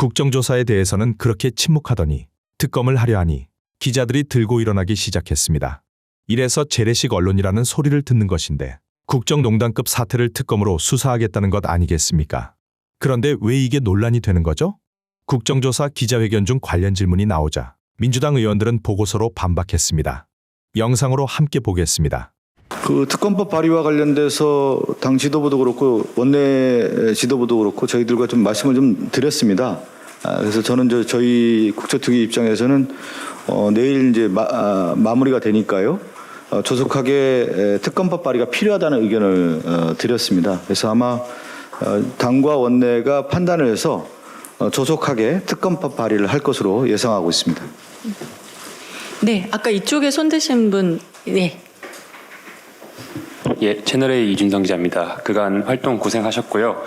국정조사에 대해서는 그렇게 침묵하더니 특검을 하려 하니 기자들이 들고 일어나기 시작했습니다. 이래서 재래식 언론이라는 소리를 듣는 것인데 국정농단급 사태를 특검으로 수사하겠다는 것 아니겠습니까? 그런데 왜 이게 논란이 되는 거죠? 국정조사 기자회견 중 관련 질문이 나오자 민주당 의원들은 보고서로 반박했습니다. 영상으로 함께 보겠습니다. 그 특검법 발의와 관련돼서 당 지도부도 그렇고 원내 지도부도 그렇고 저희들과 좀 말씀을 좀 드렸습니다. 그래서 저는 저희 국조특위 입장에서는 내일 이제 마무리가 되니까요. 조속하게 특검법 발의가 필요하다는 의견을 드렸습니다. 그래서 아마 당과 원내가 판단을 해서 조속하게 특검법 발의를 할 것으로 예상하고 있습니다. 네, 아까 이쪽에 손 드신 분, 네. 예, 채널A 이준성 기자입니다. 그간 활동 고생하셨고요.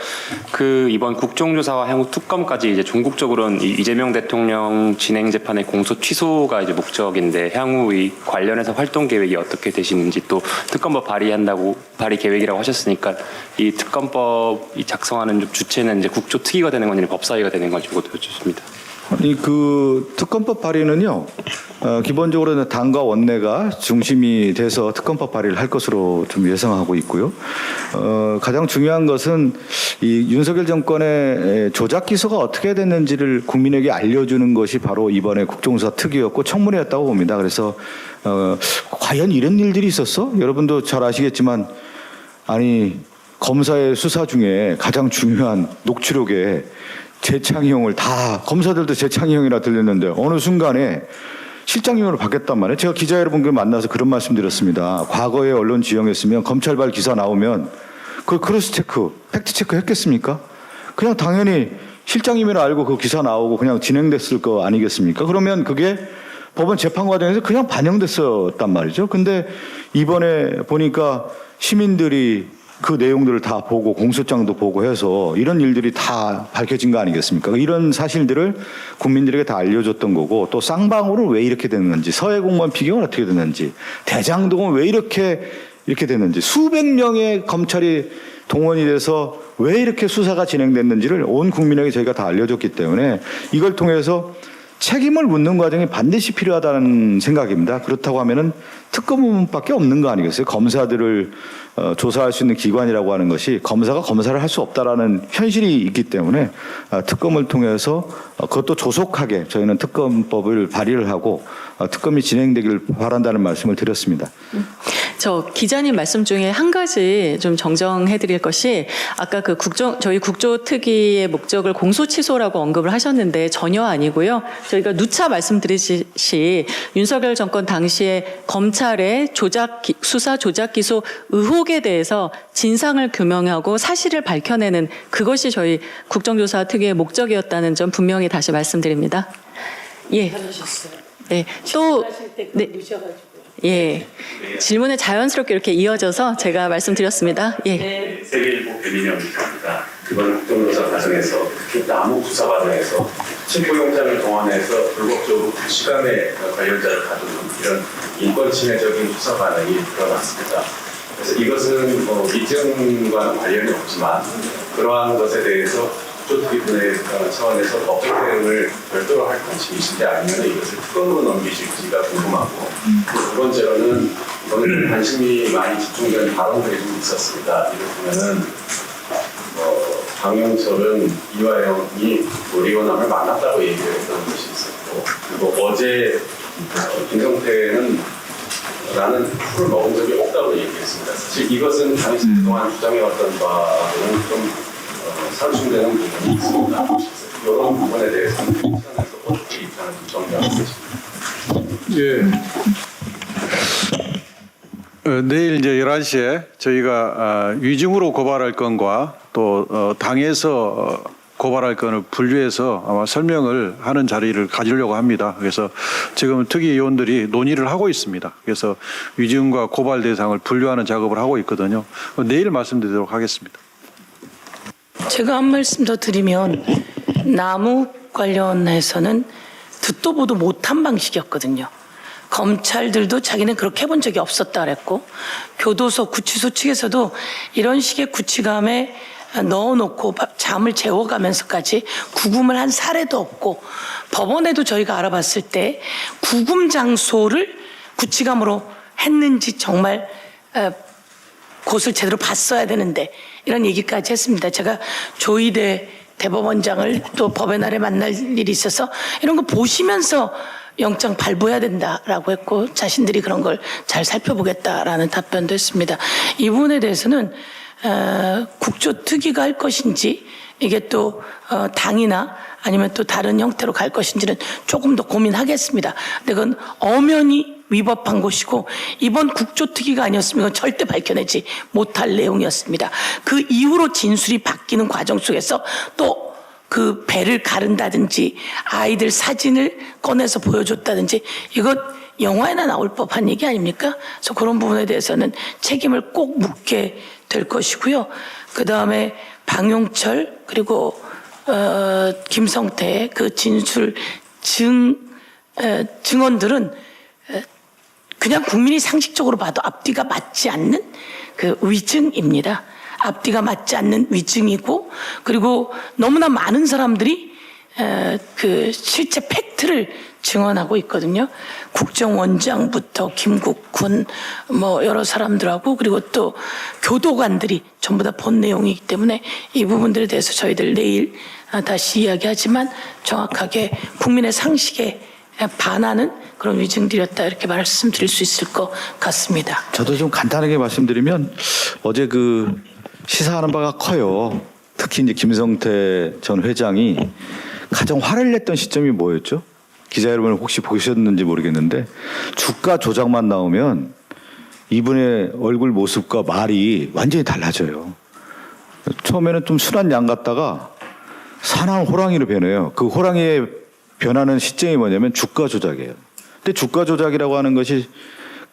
이번 국정조사와 향후 특검까지 이제 종국적으로는 이재명 대통령 진행 재판의 공소 취소가 이제 목적인데 향후 이 관련해서 활동 계획이 어떻게 되시는지 또 특검법 발의 계획이라고 하셨으니까 이 특검법 작성하는 주체는 이제 국조특위가 되는 건지 법사위가 되는 건지 그것도 여쭙습니다. 그 특검법 발의는요, 기본적으로는 당과 원내가 중심이 돼서 특검법 발의를 할 것으로 좀 예상하고 있고요. 가장 중요한 것은 이 윤석열 정권의 조작 기소가 어떻게 됐는지를 국민에게 알려주는 것이 바로 이번에 국정조사 특위였고 청문회였다고 봅니다. 그래서 과연 이런 일들이 있었어? 여러분도 잘 아시겠지만 아니 검사의 수사 중에 가장 중요한 녹취록에 재창희형을 다 검사들도 재창희형이라 들렸는데 어느 순간에 실장님으로 바뀌었단 말이에요. 제가 기자 여러분들 만나서 그런 말씀 드렸습니다. 과거에 언론 지형했으면 검찰발 기사 나오면 그걸 크로스 체크, 팩트 체크 했겠습니까? 그냥 당연히 실장님이라 알고 그 기사 나오고 그냥 진행됐을 거 아니겠습니까? 그러면 그게 법원 재판 과정에서 그냥 반영됐었단 말이죠. 근데 이번에 보니까 시민들이 그 내용들을 다 보고 공소장도 보고 해서 이런 일들이 다 밝혀진 거 아니겠습니까? 이런 사실들을 국민들에게 다 알려줬던 거고 또 쌍방울은 왜 이렇게 됐는지 서해공무원 피격은 어떻게 됐는지 대장동은 왜 이렇게 됐는지 수백 명의 검찰이 동원이 돼서 왜 이렇게 수사가 진행됐는지를 온 국민에게 저희가 다 알려줬기 때문에 이걸 통해서 책임을 묻는 과정이 반드시 필요하다는 생각입니다. 그렇다고 하면은 특검밖에 없는 거 아니겠어요? 검사들을 조사할 수 있는 기관이라고 하는 것이 검사가 검사를 할 수 없다라는 현실이 있기 때문에 특검을 통해서 그것도 조속하게 저희는 특검법을 발의를 하고 특검이 진행되길 바란다는 말씀을 드렸습니다. 저 기자님 말씀 중에 한 가지 좀 정정해 드릴 것이 아까 저희 국조특위의 목적을 공소 취소라고 언급을 하셨는데 전혀 아니고요. 저희가 누차 말씀드리듯이 윤석열 정권 당시에 검찰의 수사 조작 기소 의혹에 대해서 진상을 규명하고 사실을 밝혀내는 그것이 저희 국정조사 특위의 목적이었다는 점 분명히 다시 말씀드립니다. 예. 네. 또 네. 예. 질문에 자연스럽게 이렇게 이어져서 제가 말씀드렸습니다. 예. 세계일보 배민영입니다. 이번 국정조사 과정에서 특히 남욱 수사 과정에서 친고용장을 동원해서 불법적으로 시간에 관련자를 가두는 이런 인권 침해적인 수사 반응이 드러났습니다. 그래서 이것은 이전과는 관련이 없지만 그러한 것에 대해서 국조특위분의 차원에서 법적 대응을 별도로 할 관심이신데 아니면 이것을 특검으로 넘기실지가 궁금하고 두 번째로는 이번에 관심이 많이 집중된 발언들이 좀 있었습니다. 이를테면은 강용철은 이화영이 노리원함을 만났다고 얘기를 했던 것이 있었고 그리고 어제 김성태는 라는 풀을 먹은 적이 없다고 얘기했습니다. 사실 이것은 당시 그동안 주장해왔던 바와는 좀 상충되는 부분이 있습니다. 이런 부분에 대해서는 시장에서 어떻게 입장을 정리하고 계십니까? 예. 내일 이제 11시에 저희가 위증으로 고발할 건과 또 당에서 고발할 건을 분류해서 아마 설명을 하는 자리를 가지려고 합니다. 그래서 지금 특위위원들이 논의를 하고 있습니다. 그래서 위증과 고발 대상을 분류하는 작업을 하고 있거든요. 내일 말씀드리도록 하겠습니다. 제가 한 말씀 더 드리면 남욱 관련해서는 듣도 보도 못한 방식이었거든요. 검찰들도 자기는 그렇게 해본 적이 없었다 그랬고 교도소 구치소 측에서도 이런 식의 구치감에 넣어놓고 잠을 재워가면서까지 구금을 한 사례도 없고, 법원에도 저희가 알아봤을 때 구금 장소를 구치감으로 했는지 정말 곳을 제대로 봤어야 되는데 이런 얘기까지 했습니다. 제가 조희대 대법원장을 또 법의 날에 만날 일이 있어서 이런 거 보시면서 영장 발부해야 된다라고 했고, 자신들이 그런 걸 잘 살펴보겠다라는 답변도 했습니다. 이 부분에 대해서는 국조특위가 할 것인지, 이게 또 당이나 아니면 또 다른 형태로 갈 것인지는 조금 더 고민하겠습니다. 근데 그건 엄연히 위법한 것이고, 이번 국조특위가 아니었으면 이건 절대 밝혀내지 못할 내용이었습니다. 그 이후로 진술이 바뀌는 과정 속에서 또 그 배를 가른다든지 아이들 사진을 꺼내서 보여줬다든지, 이것 영화에나 나올 법한 얘기 아닙니까? 그래서 그런 부분에 대해서는 책임을 꼭 묻게 될 것이고요. 그 다음에 방용철 그리고 김성태의 그 진술 증언들은 그냥 국민이 상식적으로 봐도 앞뒤가 맞지 않는 그 위증입니다. 앞뒤가 맞지 않는 위증이고, 그리고 너무나 많은 사람들이 그 실제 팩트를 증언하고 있거든요. 국정원장부터 김국훈 뭐 여러 사람들하고, 그리고 또 교도관들이 전부 다 본 내용이기 때문에 이 부분들에 대해서 저희들 내일 다시 이야기하지만 정확하게 국민의 상식에 반하는 그런 위증들이었다, 이렇게 말씀드릴 수 있을 것 같습니다. 저도 좀 간단하게 말씀드리면, 어제 그 시사하는 바가 커요. 특히 이제 김성태 전 회장이 가장 화를 냈던 시점이 뭐였죠? 기자 여러분 혹시 보셨는지 모르겠는데, 주가 조작만 나오면 이분의 얼굴 모습과 말이 완전히 달라져요. 처음에는 좀 순한 양 같다가 사나운 호랑이로 변해요. 그 호랑이의 변하는 시점이 뭐냐면 주가 조작이에요. 근데 주가 조작이라고 하는 것이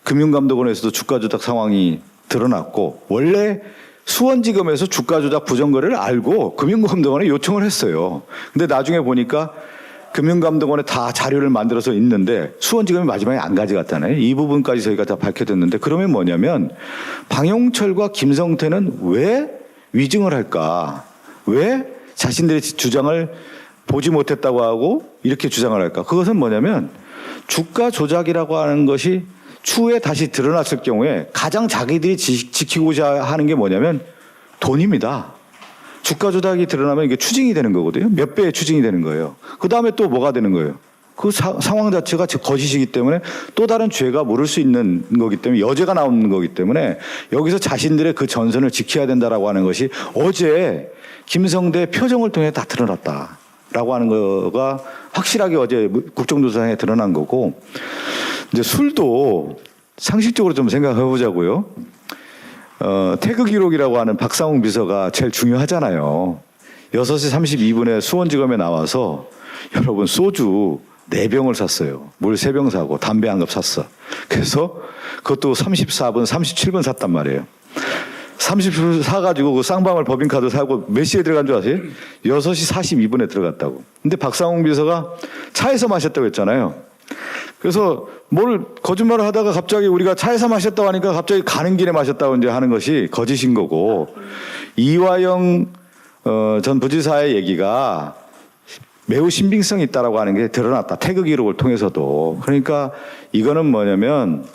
금융감독원에서도 주가 조작 상황이 드러났고, 원래 수원지검에서 주가 조작 부정거래를 알고 금융감독원에 요청을 했어요. 근데 나중에 보니까 금융감독원에 다 자료를 만들어서 있는데 수원지검이 마지막에 안 가져갔잖아요. 이 부분까지 저희가 다 밝혀졌는데, 그러면 뭐냐면 방용철과 김성태는 왜 위증을 할까? 왜 자신들의 주장을 보지 못했다고 하고 이렇게 주장을 할까? 그것은 뭐냐면, 주가 조작이라고 하는 것이 추후에 다시 드러났을 경우에 가장 자기들이 지키고자 하는 게 뭐냐면 돈입니다. 주가 조작이 드러나면 이게 추징이 되는 거거든요. 몇 배의 추징이 되는 거예요. 그 다음에 또 뭐가 되는 거예요? 그 상황 자체가 거짓이기 때문에 또 다른 죄가 물을 수 있는 거기 때문에, 여죄가 나오는 거기 때문에 여기서 자신들의 그 전선을 지켜야 된다라고 하는 것이 어제 김성대 표정을 통해 다 드러났다라고 하는 거가 확실하게 어제 국정조사에 드러난 거고, 이제 술도 상식적으로 좀 생각해 보자고요. 태그 기록이라고 하는 박상웅 비서가 제일 중요하잖아요. 6시 32분에 수원지검에 나와서 여러분 소주 4병을 샀어요. 물 3병 사고 담배 1갑 샀어. 그래서 그것도 34분, 37분 샀단 말이에요. 30분 사가지고 그 쌍방울 법인카드 사고 몇 시에 들어간 줄 아세요? 6시 42분에 들어갔다고. 근데 박상웅 비서가 차에서 마셨다고 했잖아요. 그래서 뭘 거짓말을 하다가 갑자기 우리가 차에서 마셨다고 하니까 갑자기 가는 길에 마셨다고 이제 하는 것이 거짓인 거고, 이화영 전 부지사의 얘기가 매우 신빙성이 있다라고 하는 게 드러났다. 태그 기록을 통해서도. 그러니까 이거는 뭐냐면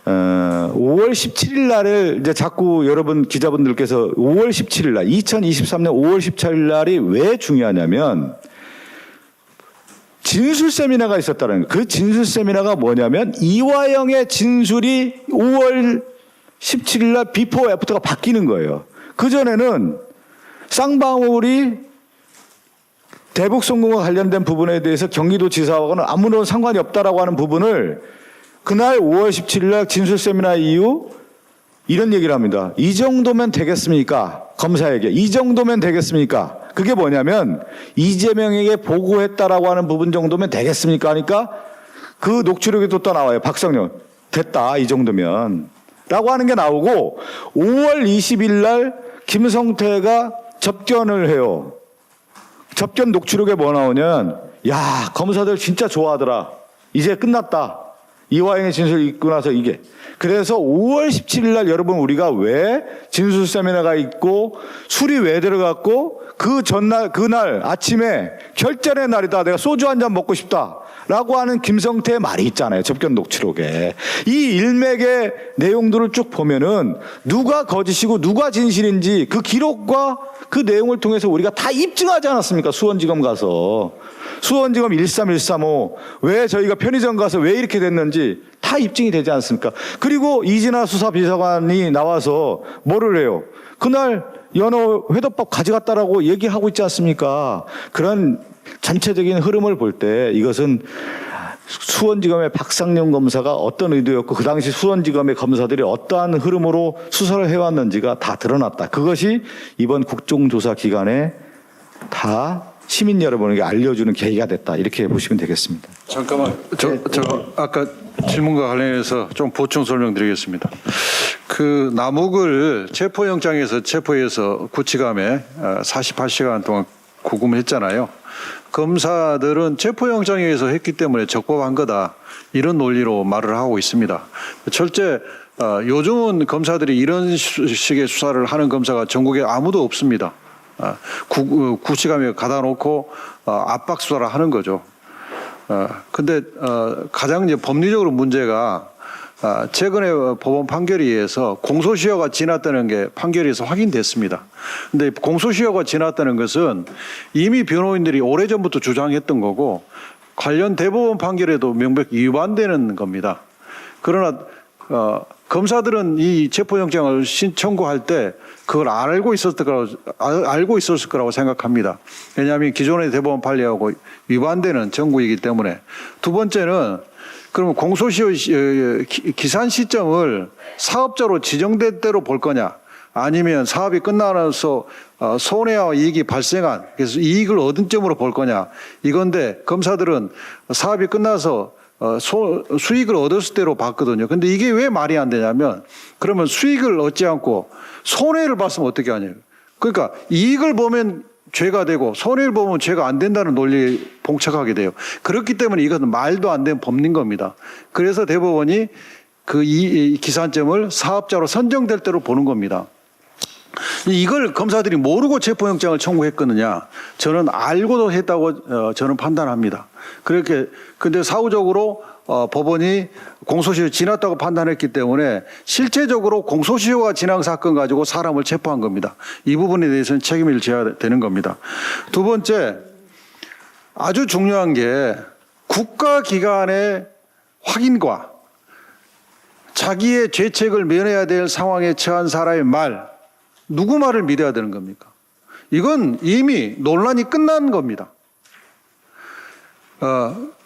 5월 17일 날을 이제 자꾸 여러분 기자분들께서 5월 17일 날 2023년 5월 17일 날이 왜 중요하냐면, 진술 세미나가 있었다는 거예요. 그 진술 세미나가 뭐냐면 이화영의 진술이 5월 17일 날 비포 애프터가 바뀌는 거예요. 그전에는 쌍방울이 대북송금과 관련된 부분에 대해서 경기도지사하고는 아무런 상관이 없다라고 하는 부분을 그날 5월 17일 날 진술 세미나 이후 이런 얘기를 합니다. 이 정도면 되겠습니까? 검사에게 이 정도면 되겠습니까? 그게 뭐냐면 이재명에게 보고했다라고 하는 부분 정도면 되겠습니까? 하니까 그 녹취록이 또 나와요. 박성렬 됐다 이 정도면 라고 하는 게 나오고, 5월 20일 날 김성태가 접견을 해요. 접견 녹취록에 뭐 나오냐면, 야 검사들 진짜 좋아하더라. 이제 끝났다. 이화영의 진술을 읽고 나서 이게. 그래서 5월 17일 날 여러분 우리가 왜 진술 세미나가 있고 술이 왜 들어갔고 그 전날 그날 아침에 결전의 날이다. 내가 소주 한 잔 먹고 싶다. 라고 하는 김성태의 말이 있잖아요. 접견 녹취록에. 이 일맥의 내용들을 쭉 보면은 누가 거짓이고 누가 진실인지 그 기록과 그 내용을 통해서 우리가 다 입증하지 않았습니까? 수원지검 가서. 수원지검 13135 왜 저희가 편의점 가서 왜 이렇게 됐는지 다 입증이 되지 않습니까? 그리고 이진아 수사비서관이 나와서 뭐를 해요? 그날 연어 회덮밥 가져갔다라고 얘기하고 있지 않습니까? 그런 전체적인 흐름을 볼 때 이것은 수원지검의 박상용 검사가 어떤 의도였고 그 당시 수원지검의 검사들이 어떠한 흐름으로 수사를 해왔는지가 다 드러났다. 그것이 이번 국정조사 기간에 다 시민 여러분에게 알려주는 계기가 됐다. 이렇게 보시면 되겠습니다. 잠깐만, 저 아까 질문과 관련해서 좀 보충 설명드리겠습니다. 그 남욱을 체포영장에서 체포해서 구치감에 48시간 동안 구금했잖아요. 검사들은 체포영장에 의해서 했기 때문에 적법한 거다. 이런 논리로 말을 하고 있습니다. 철제 요즘은 검사들이 이런 식의 수사를 하는 검사가 전국에 아무도 없습니다. 구치감에 가다 놓고 압박 수사를 하는 거죠. 근데 가장 이제 법리적으로 문제가 최근에 법원 판결에 의해서 공소시효가 지났다는 게 판결에서 확인됐습니다. 근데 공소시효가 지났다는 것은 이미 변호인들이 오래전부터 주장했던 거고 관련 대법원 판결에도 명백히 위반되는 겁니다. 그러나 검사들은 이 체포영장을 청구할 때 그걸 알고 있었을 거라고 생각합니다. 왜냐하면 기존의 대법원 판례하고 위반되는 정구이기 때문에. 두 번째는 그러면 공소시효 기산 시점을 사업자로 지정된 대로 볼 거냐 아니면 사업이 끝나서 손해와 이익이 발생한 그래서 이익을 얻은 점으로 볼 거냐 이건데 검사들은 사업이 끝나서 수익을 얻었을 때로 봤거든요. 근데 이게 왜 말이 안 되냐면 그러면 수익을 얻지 않고 손해를 봤으면 어떻게 하냐고. 그러니까 이익을 보면 죄가 되고 손해를 보면 죄가 안 된다는 논리에 봉착하게 돼요. 그렇기 때문에 이것은 말도 안 되는 법리인 겁니다. 그래서 대법원이 그 이 기산점을 사업자로 선정될 대로 보는 겁니다. 이걸 검사들이 모르고 체포영장을 청구했거든요. 저는 알고도 했다고 저는 판단합니다. 그렇게 근데 사후적으로 법원이 공소시효 지났다고 판단했기 때문에 실제적으로 공소시효가 지난 사건 가지고 사람을 체포한 겁니다. 이 부분에 대해서는 책임을 져야 되는 겁니다. 두 번째, 아주 중요한 게 국가기관의 확인과 자기의 죄책을 면해야 될 상황에 처한 사람의 말, 누구 말을 믿어야 되는 겁니까? 이건 이미 논란이 끝난 겁니다.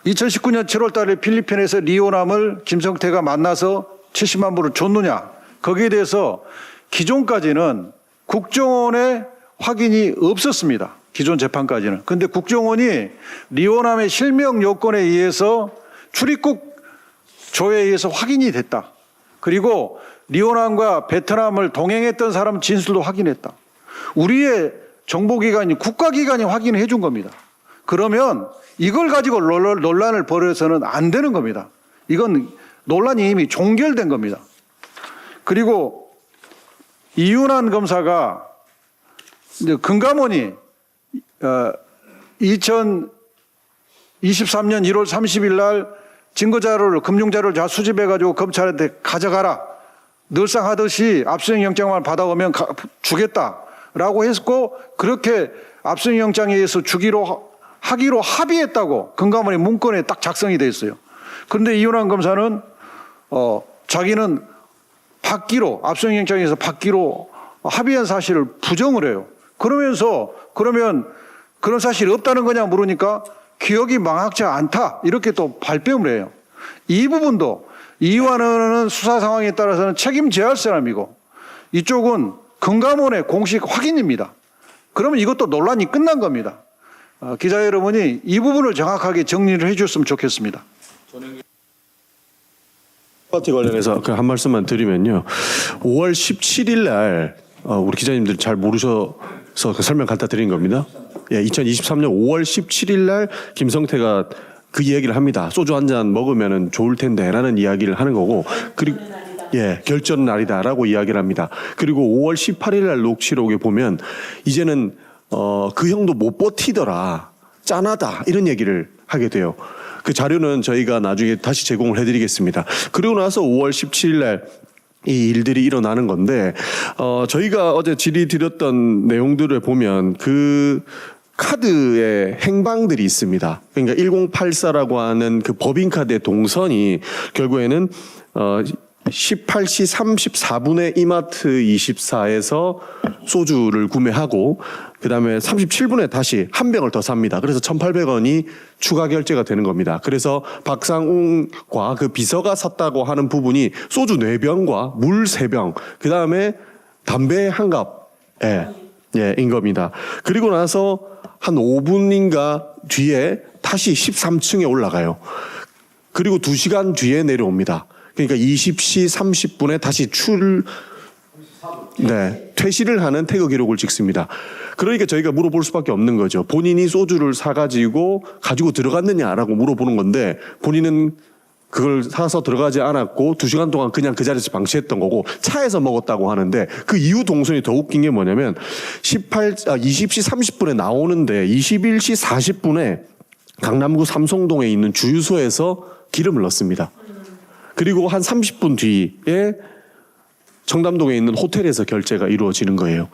2019년 7월 달에 필리핀에서 리오남을 김성태가 만나서 70만 불을 줬느냐. 거기에 대해서 기존까지는 국정원의 확인이 없었습니다. 기존 재판까지는. 그런데 국정원이 리오남의 실명 요건에 의해서 출입국 조회에 의해서 확인이 됐다. 그리고 리오남과 베트남을 동행했던 사람 진술도 확인했다. 우리의 정보기관이 국가기관이 확인해 준 겁니다. 그러면 이걸 가지고 논란을 벌여서는 안 되는 겁니다. 이건 논란이 이미 종결된 겁니다. 그리고 이윤환 검사가 이제 금감원이 2023년 1월 30일 날 증거자료를 금융자료를 다 수집해가지고 검찰한테 가져가라. 늘상 하듯이 압수수색영장만 받아오면 주겠다라고 했고 그렇게 압수수색영장에 의해서 하기로 합의했다고 금감원의 문건에 딱 작성이 돼 있어요. 그런데 이윤환 검사는 자기는 압수수색영장에서 받기로 합의한 사실을 부정을 해요. 그러면 그런 사실이 없다는 거냐 물으니까 기억이 망확치 않다 이렇게 또 발뺌을 해요. 이 부분도 이완은 수사 상황에 따라서는 책임져야 할 사람이고 이쪽은 금감원의 공식 확인입니다. 그러면 이것도 논란이 끝난 겁니다. 기자 여러분이 이 부분을 정확하게 정리를 해 주셨으면 좋겠습니다. 파티 관련해서 한 말씀만 드리면요. 5월 17일 날 우리 기자님들 잘 모르셔서 그 설명 갖다 드린 겁니다. 예, 2023년 5월 17일 날 김성태가 그 이야기를 합니다. 소주 한 잔 먹으면은 좋을 텐데라는 이야기를 하는 거고, 그리고 결전 날이다라고 이야기를 합니다. 그리고 5월 18일 날 녹취록에 보면 이제는 그 형도 못 버티더라, 짠하다 이런 얘기를 하게 돼요. 그 자료는 저희가 나중에 다시 제공을 해드리겠습니다. 그리고 나서 5월 17일 날 이 일들이 일어나는 건데, 저희가 어제 질의드렸던 내용들을 보면 그 카드의 행방들이 있습니다. 그러니까 1084라고 하는 그 법인카드의 동선이 결국에는 18시 34분에 이마트 24에서 소주를 구매하고 그다음에 37분에 다시 한 병을 더 삽니다. 그래서 1,800원이 추가 결제가 되는 겁니다. 그래서 박상웅과 그 비서가 샀다고 하는 부분이 소주 4병과 물 3병, 그다음에 담배 한 갑, 인 겁니다. 그리고 나서 한 5분인가 뒤에 다시 13층에 올라가요. 그리고 2시간 뒤에 내려옵니다. 그러니까 20시 30분에 다시 퇴실을 하는 태거 기록을 찍습니다. 그러니까 저희가 물어볼 수밖에 없는 거죠. 본인이 소주를 사가지고 가지고 들어갔느냐라고 물어보는 건데, 본인은 그걸 사서 들어가지 않았고 2시간 동안 그냥 그 자리에서 방치했던 거고 차에서 먹었다고 하는데, 그 이후 동선이 더 웃긴 게 뭐냐면 20시 30분에 나오는데 21시 40분에 강남구 삼성동에 있는 주유소에서 기름을 넣습니다. 그리고 한 30분 뒤에 청담동에 있는 호텔에서 결제가 이루어지는 거예요.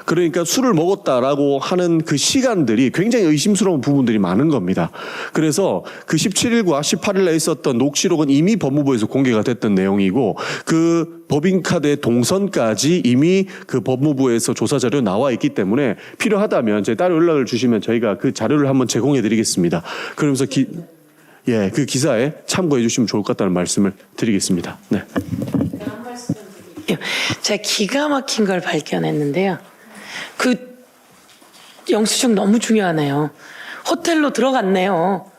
그러니까 술을 먹었다라고 하는 그 시간들이 굉장히 의심스러운 부분들이 많은 겁니다. 그래서 그 17일과 18일에 있었던 녹취록은 이미 법무부에서 공개가 됐던 내용이고, 그 법인카드의 동선까지 이미 그 법무부에서 조사 자료 나와 있기 때문에 필요하다면 제 따로 연락을 주시면 저희가 그 자료를 한번 제공해 드리겠습니다. 그러면서 그 기사에 참고해 주시면 좋을 것 같다는 말씀을 드리겠습니다. 네. 제가 기가 막힌 걸 발견했는데요. 그 영수증 너무 중요하네요. 호텔로 들어갔네요.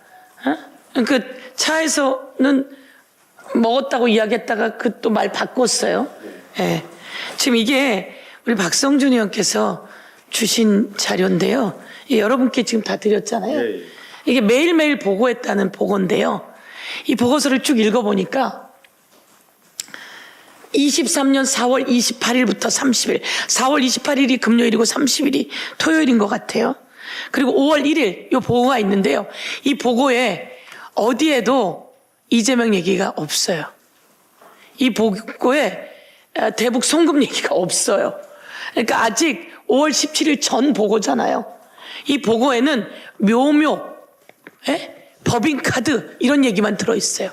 그 차에서는 먹었다고 이야기했다가 그 또 말 바꿨어요. 네. 지금 이게 우리 박성준 의원께서 주신 자료인데요. 여러분께 지금 다 드렸잖아요. 이게 매일매일 보고했다는 보고인데요. 이 보고서를 쭉 읽어보니까 23년 4월 28일부터 30일, 4월 28일이 금요일이고 30일이 토요일인 것 같아요. 그리고 5월 1일 이 보고가 있는데요. 이 보고에 어디에도 이재명 얘기가 없어요. 이 보고에 대북 송금 얘기가 없어요. 그러니까 아직 5월 17일 전 보고잖아요. 이 보고에는 묘묘, 법인카드 이런 얘기만 들어있어요.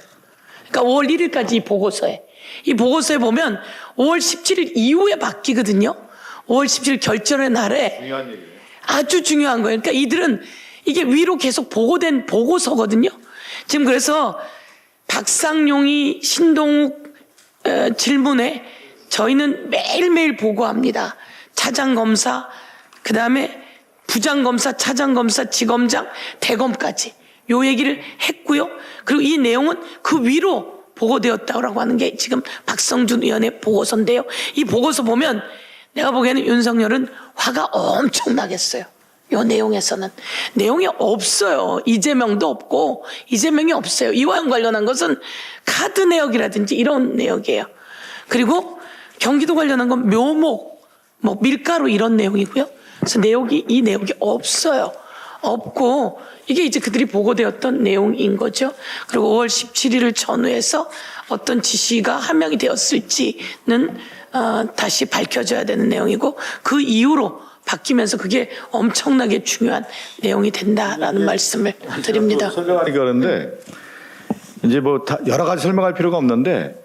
그러니까 5월 1일까지 이 보고서에. 이 보고서에 보면 5월 17일 이후에 바뀌거든요. 5월 17일 결전의 날에 중요한 얘기예요. 아주 중요한 거예요. 그러니까 이들은 이게 위로 계속 보고된 보고서거든요. 지금 그래서 박상용이 신동욱 질문에 저희는 매일매일 보고합니다. 차장검사, 그 다음에 부장검사, 차장검사, 지검장, 대검까지 요 얘기를 했고요. 그리고 이 내용은 그 위로 보고되었다고 하는 게 지금 박성준 의원의 보고서인데요. 이 보고서 보면 내가 보기에는 윤석열은 화가 엄청 나겠어요. 이 내용에서는. 내용이 없어요. 이재명도 없고 이재명이 없어요. 이화영 관련한 것은 카드 내역이라든지 이런 내역이에요. 그리고 경기도 관련한 건 묘목, 뭐 밀가루 이런 내용이고요. 그래서 이 내용이 없어요. 없고 이게 이제 그들이 보고되었던 내용인 거죠. 그리고 5월 17일을 전후해서 어떤 지시가 함양이 되었을지는 다시 밝혀져야 되는 내용이고, 그 이후로 바뀌면서 그게 엄청나게 중요한 내용이 된다라는 말씀을 드립니다. 설명하니까 그런데 이제 뭐 다 여러 가지 설명할 필요가 없는데,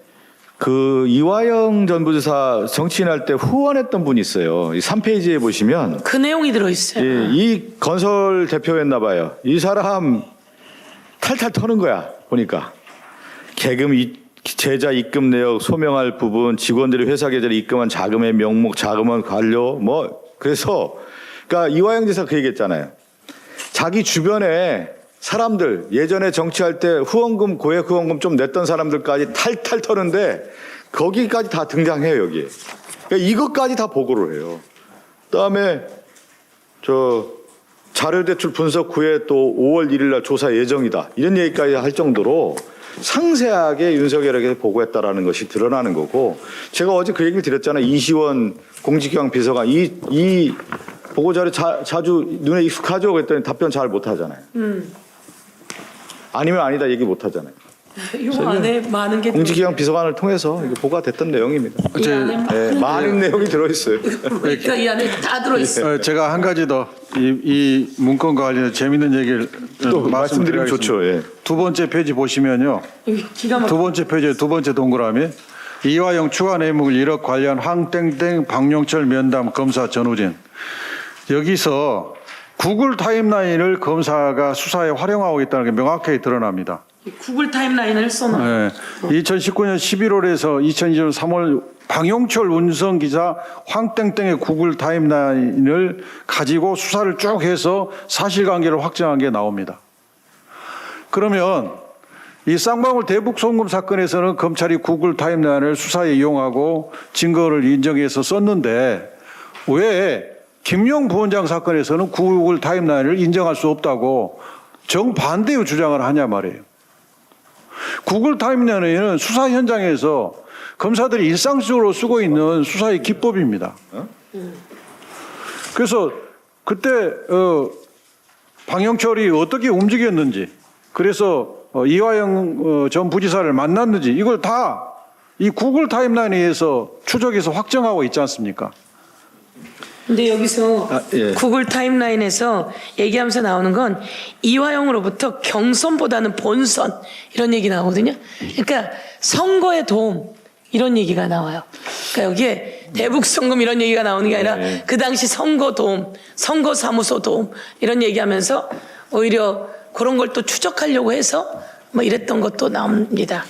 그 이화영 전 부지사 정치인할 때 후원했던 분이 있어요. 이 3페이지에 보시면 그 내용이 들어있어요. 이 건설 대표였나 봐요. 이 사람 탈탈 터는 거야. 보니까 제자 입금 내역 소명할 부분, 직원들이 회사 계좌를 입금한 자금의 명목, 자금원 관료, 뭐 그래서 그러니까 이화영 지사 그 얘기했잖아요. 자기 주변에 사람들, 예전에 정치할 때 후원금, 고액 후원금 좀 냈던 사람들까지 탈탈 터는데 거기까지 다 등장해요, 여기에. 그러니까 이것까지 다 보고를 해요. 그다음에 자료 대출 분석 후에 또 5월 1일 날 조사 예정이다. 이런 얘기까지 할 정도로 상세하게 윤석열에게 보고했다라는 것이 드러나는 거고, 제가 어제 그 얘기를 드렸잖아요. 이시원 공직기강 비서관 이 보고자료 자주 눈에 익숙하죠? 그랬더니 답변 잘 못하잖아요. 아니면 아니다 얘기 못하잖아요. 이 안에 많은 게 공직기강 비서관을 통해서 이게 보고가 됐던 내용입니다. 이 안에 네, 많은 내용이 들어있어요. 그러니까 이 안에 다 들어있어요. 제가 한 가지 더 이 문건과 관련해서 재밌는 얘기를 또 말씀드리면 좋죠. 예. 두 번째 페이지 보시면요. 여기 기가 막 두 번째 페이지 두 번째 동그라미 이화영 추가 뇌물 1억 관련 황땡땡 박용철 면담 검사 전우진. 여기서 구글 타임라인을 검사가 수사에 활용하고 있다는 게 명확하게 드러납니다. 구글 타임라인을 써놔. 2019년 11월에서 2020년 3월 방용철 운송기자 황땡땡의 구글 타임라인을 가지고 수사를 쭉 해서 사실관계를 확정한 게 나옵니다. 그러면 이 쌍방울 대북 송금 사건에서는 검찰이 구글 타임라인을 수사에 이용하고 증거를 인정해서 썼는데 왜 김용 부원장 사건에서는 구글 타임라인을 인정할 수 없다고 정반대의 주장을 하냐 말이에요. 구글 타임라인은 수사 현장에서 검사들이 일상적으로 쓰고 있는 수사의 기법입니다. 그래서 그때 방영철이 어떻게 움직였는지, 그래서 이화영 전 부지사를 만났는지 이걸 다 이 구글 타임라인에 의해서 추적해서 확정하고 있지 않습니까? 근데 여기서 예. 구글 타임라인에서 얘기하면서 나오는 건 이화영으로부터 경선보다는 본선 이런 얘기 나오거든요. 그러니까 선거에 도움 이런 얘기가 나와요. 그러니까 여기에 대북 송금 이런 얘기가 나오는 게 아니라 그 당시 선거 도움, 선거 사무소 도움 이런 얘기하면서 오히려 그런 걸 또 추적하려고 해서 뭐 이랬던 것도 나옵니다.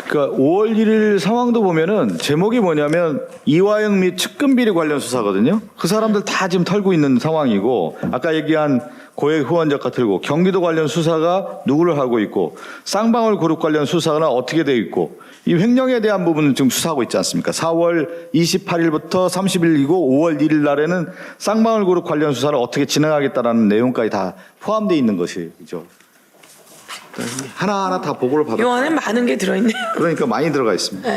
그러니까 5월 1일 상황도 보면은 제목이 뭐냐면 이화영 및 측근비리 관련 수사거든요. 그 사람들 다 지금 털고 있는 상황이고, 아까 얘기한 고액 후원자가 들고 경기도 관련 수사가 누구를 하고 있고, 쌍방울 그룹 관련 수사는 어떻게 되어 있고, 이 횡령에 대한 부분은 지금 수사하고 있지 않습니까? 4월 28일부터 30일이고 5월 1일 날에는 쌍방울 그룹 관련 수사를 어떻게 진행하겠다라는 내용까지 다 포함되어 있는 것이죠. 하나하나 다 보고를 이 받았다. 안에 많은 게 들어있네요. 그러니까 많이 들어가 있습니다.